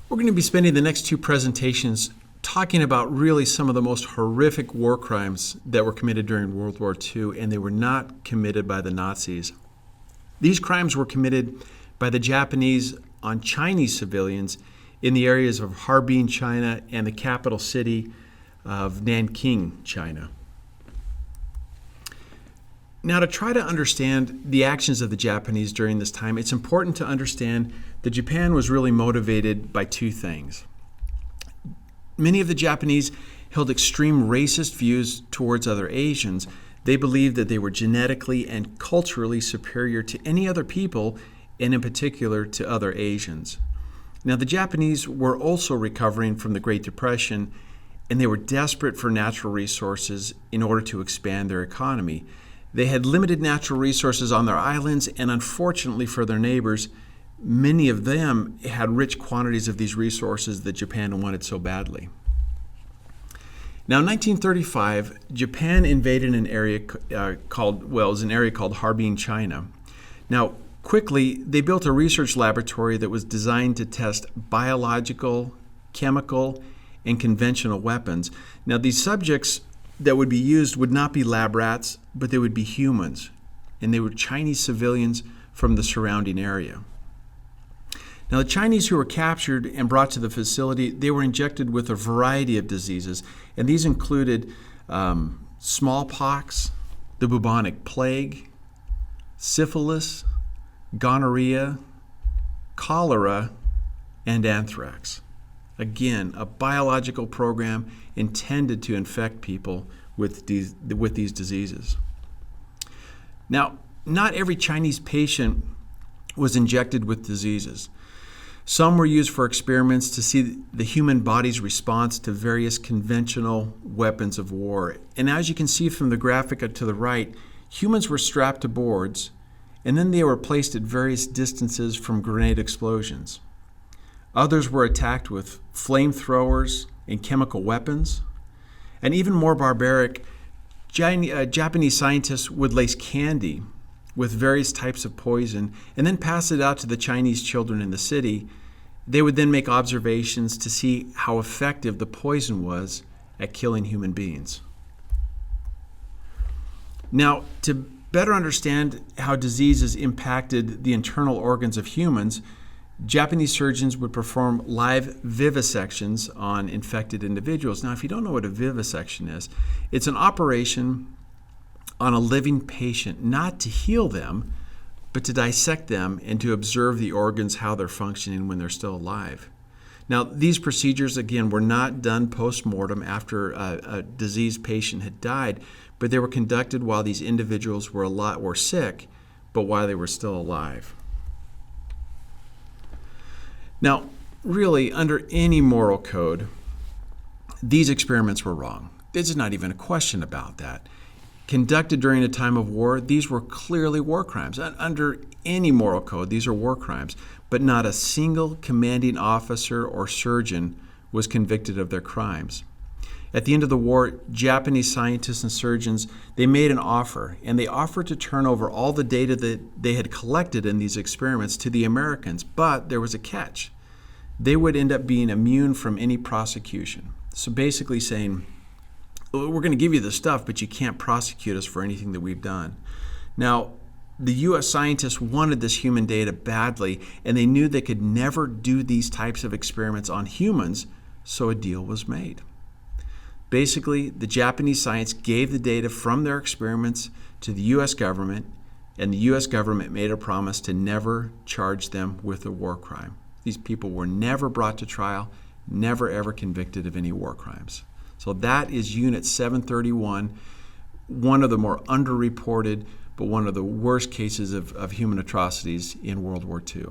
We're going to be spending the next two presentations talking about really some of the most horrific war crimes that were committed during World War II, and they were not committed by the Nazis. These crimes were committed by the Japanese on Chinese civilians in the areas of Harbin, China, and the capital city of Nanking, China. Now, to try to understand the actions of the Japanese during this time, it's important to understand that Japan was really motivated by two things. Many of the Japanese held extreme racist views towards other Asians. They believed that they were genetically and culturally superior to any other people, and in particular to other Asians. Now, the Japanese were also recovering from the Great Depression, and they were desperate for natural resources in order to expand their economy. They had limited natural resources on their islands, and unfortunately for their neighbors, many of them had rich quantities of these resources that Japan wanted so badly. Now, in 1935, Japan invaded an area called Harbin, China. Now, quickly, they built a research laboratory that was designed to test biological, chemical, and conventional weapons. Now, these subjects that would be used would not be lab rats, but they would be humans, and they were Chinese civilians from the surrounding area. Now, the Chinese who were captured and brought to the facility, they were injected with a variety of diseases, and these included smallpox, the bubonic plague, syphilis, gonorrhea, cholera, and anthrax. Again, a biological program intended to infect people with these diseases. Now, not every Chinese patient was injected with diseases. Some were used for experiments to see the human body's response to various conventional weapons of war. And as you can see from the graphic to the right, humans were strapped to boards, and then they were placed at various distances from grenade explosions. Others were attacked with flamethrowers and chemical weapons. And even more barbaric, Japanese scientists would lace candy with various types of poison and then pass it out to the Chinese children in the city. They would then make observations to see how effective the poison was at killing human beings. Now, to better understand how diseases impacted the internal organs of humans, Japanese surgeons would perform live vivisections on infected individuals. Now, if you don't know what a vivisection is, it's an operation on a living patient, not to heal them, but to dissect them and to observe the organs, how they're functioning when they're still alive. Now, these procedures, again, were not done post-mortem after a diseased patient had died, but they were conducted while these individuals were sick, but while they were still alive. Now, really, under any moral code, these experiments were wrong. There's not even a question about that. Conducted during a time of war, these were clearly war crimes. Under any moral code, these are war crimes, but not a single commanding officer or surgeon was convicted of their crimes. At the end of the war, Japanese scientists and surgeons, they made an offer, and they offered to turn over all the data that they had collected in these experiments to the Americans, but there was a catch. They would end up being immune from any prosecution. So basically saying, we're going to give you the stuff, but you can't prosecute us for anything that we've done. Now, the U.S. scientists wanted this human data badly, and they knew they could never do these types of experiments on humans, so a deal was made. Basically, the Japanese science gave the data from their experiments to the U.S. government, and the U.S. government made a promise to never charge them with a war crime. These people were never brought to trial, never ever convicted of any war crimes. So that is Unit 731, one of the more underreported, but one of the worst cases of human atrocities in World War II.